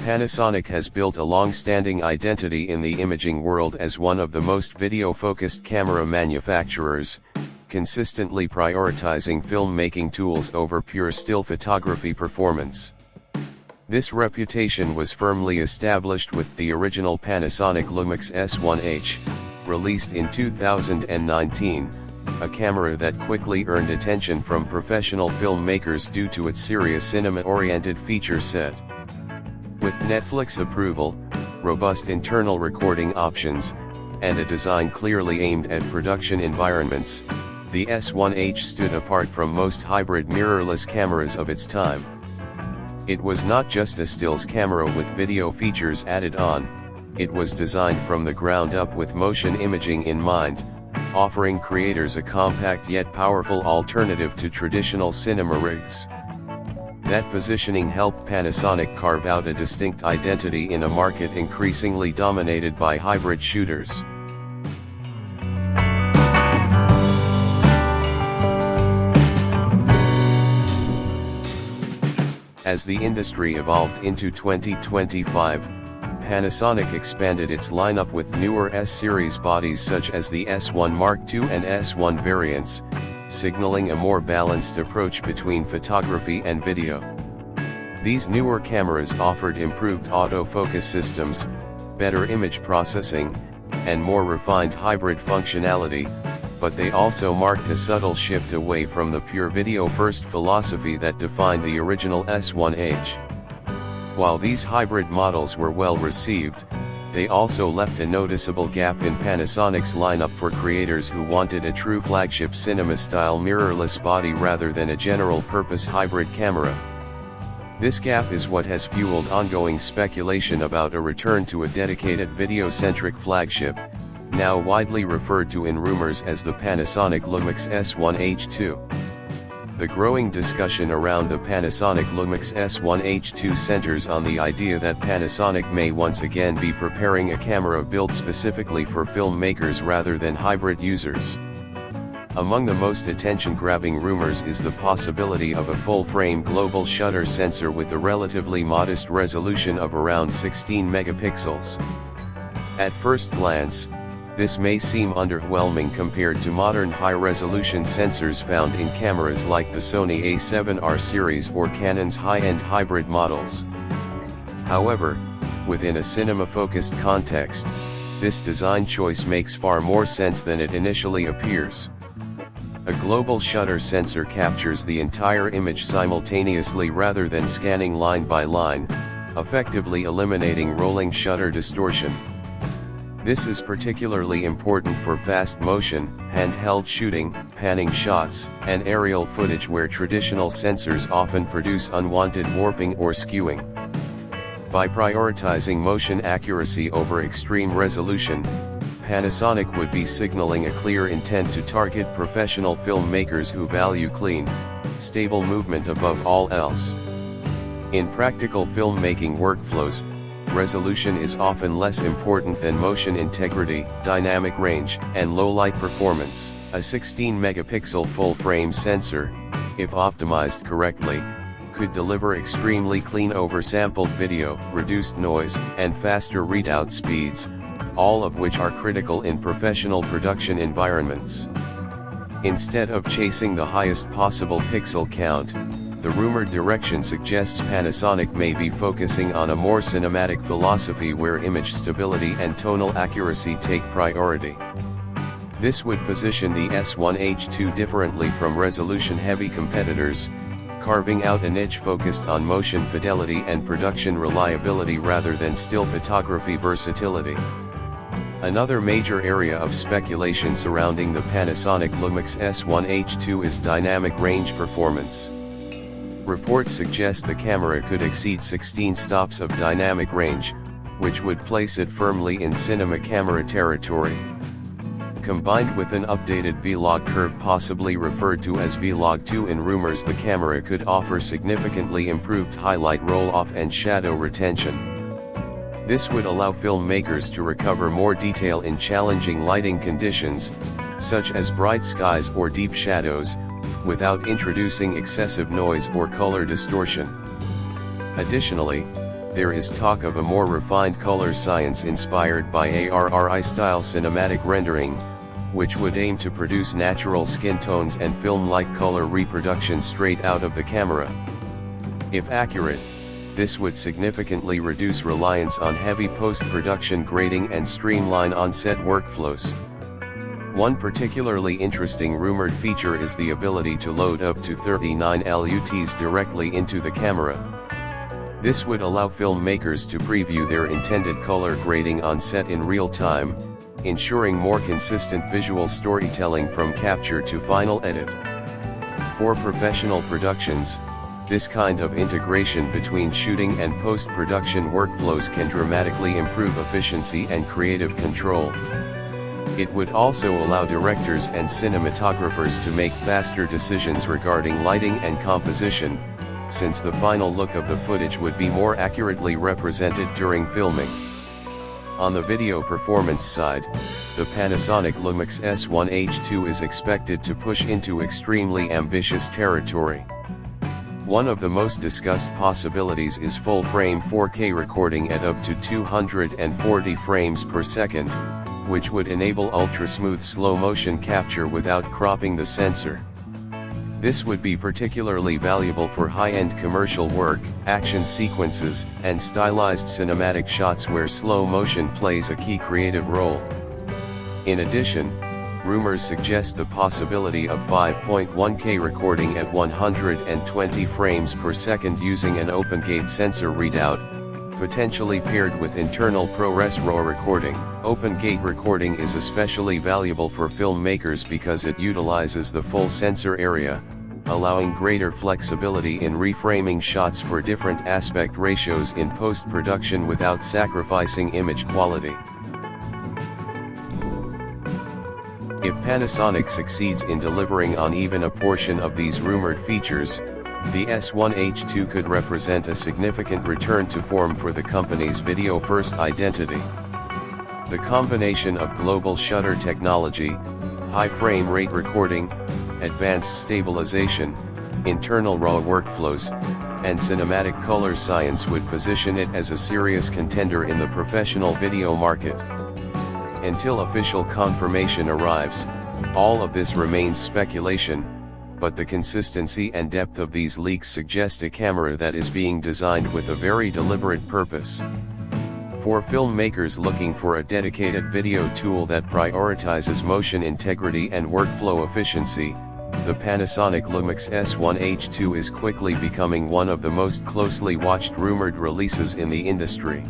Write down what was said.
Panasonic has built a long-standing identity in the imaging world as one of the most video-focused camera manufacturers, consistently prioritizing filmmaking tools over pure still photography performance. This reputation was firmly established with the original Panasonic Lumix S1H, released in 2019, a camera that quickly earned attention from professional filmmakers due to its serious cinema-oriented feature set. With Netflix approval, robust internal recording options, and a design clearly aimed at production environments, the S1H stood apart from most hybrid mirrorless cameras of its time. It was not just a stills camera with video features added on, it was designed from the ground up with motion imaging in mind, offering creators a compact yet powerful alternative to traditional cinema rigs. That positioning helped Panasonic carve out a distinct identity in a market increasingly dominated by hybrid shooters. As the industry evolved into 2025, Panasonic expanded its lineup with newer S-series bodies such as the S1 Mark II and S1 variants, signaling a more balanced approach between photography and video. These newer cameras offered improved autofocus systems, better image processing, and more refined hybrid functionality, but they also marked a subtle shift away from the pure video-first philosophy that defined the original S1H. While these hybrid models were well received, they also left a noticeable gap in Panasonic's lineup for creators who wanted a true flagship cinema-style mirrorless body rather than a general-purpose hybrid camera. This gap is what has fueled ongoing speculation about a return to a dedicated video-centric flagship, now widely referred to in rumors as the Panasonic Lumix S1H II. The growing discussion around the Panasonic Lumix S1H II centers on the idea that Panasonic may once again be preparing a camera built specifically for filmmakers rather than hybrid users. Among the most attention-grabbing rumors is the possibility of a full-frame global shutter sensor with a relatively modest resolution of around 16 megapixels. At first glance, this may seem underwhelming compared to modern high-resolution sensors found in cameras like the Sony A7R series or Canon's high-end hybrid models. However, within a cinema-focused context, this design choice makes far more sense than it initially appears. A global shutter sensor captures the entire image simultaneously rather than scanning line by line, effectively eliminating rolling shutter distortion. This is particularly important for fast motion, handheld shooting, panning shots, and aerial footage where traditional sensors often produce unwanted warping or skewing. By prioritizing motion accuracy over extreme resolution, Panasonic would be signaling a clear intent to target professional filmmakers who value clean, stable movement above all else. In practical filmmaking workflows, resolution is often less important than motion integrity, dynamic range, and low-light performance. A 16-megapixel full-frame sensor, if optimized correctly, could deliver extremely clean oversampled video, reduced noise, and faster readout speeds, all of which are critical in professional production environments. Instead of chasing the highest possible pixel count, the rumored direction suggests Panasonic may be focusing on a more cinematic philosophy where image stability and tonal accuracy take priority. This would position the S1H II differently from resolution-heavy competitors, carving out a niche focused on motion fidelity and production reliability rather than still photography versatility. Another major area of speculation surrounding the Panasonic Lumix S1H II is dynamic range performance. Reports suggest the camera could exceed 16 stops of dynamic range, which would place it firmly in cinema camera territory. Combined with an updated V-log curve possibly referred to as V-log 2 in rumors, the camera could offer significantly improved highlight roll-off and shadow retention. This would allow filmmakers to recover more detail in challenging lighting conditions, such as bright skies or deep shadows, without introducing excessive noise or color distortion. Additionally, there is talk of a more refined color science inspired by ARRI-style cinematic rendering, which would aim to produce natural skin tones and film-like color reproduction straight out of the camera. If accurate, this would significantly reduce reliance on heavy post-production grading and streamline on-set workflows. One particularly interesting rumored feature is the ability to load up to 39 LUTs directly into the camera. This would allow filmmakers to preview their intended color grading on set in real time, ensuring more consistent visual storytelling from capture to final edit. For professional productions, this kind of integration between shooting and post-production workflows can dramatically improve efficiency and creative control. It would also allow directors and cinematographers to make faster decisions regarding lighting and composition, since the final look of the footage would be more accurately represented during filming. On the video performance side, the Panasonic Lumix S1H II is expected to push into extremely ambitious territory. One of the most discussed possibilities is full-frame 4K recording at up to 240 frames per second, which would enable ultra-smooth slow-motion capture without cropping the sensor. This would be particularly valuable for high-end commercial work, action sequences, and stylized cinematic shots where slow motion plays a key creative role. In addition, rumors suggest the possibility of 5.1K recording at 120 frames per second using an open-gate sensor readout, potentially paired with internal ProRes RAW recording. Open-gate recording is especially valuable for filmmakers because it utilizes the full sensor area, allowing greater flexibility in reframing shots for different aspect ratios in post-production without sacrificing image quality. If Panasonic succeeds in delivering on even a portion of these rumored features, the S1H II could represent a significant return to form for the company's video-first identity. The combination of global shutter technology, high frame rate recording, advanced stabilization, internal RAW workflows, and cinematic color science would position it as a serious contender in the professional video market. Until official confirmation arrives, all of this remains speculation, but the consistency and depth of these leaks suggest a camera that is being designed with a very deliberate purpose. For filmmakers looking for a dedicated video tool that prioritizes motion integrity and workflow efficiency, the Panasonic Lumix S1H II is quickly becoming one of the most closely watched rumored releases in the industry.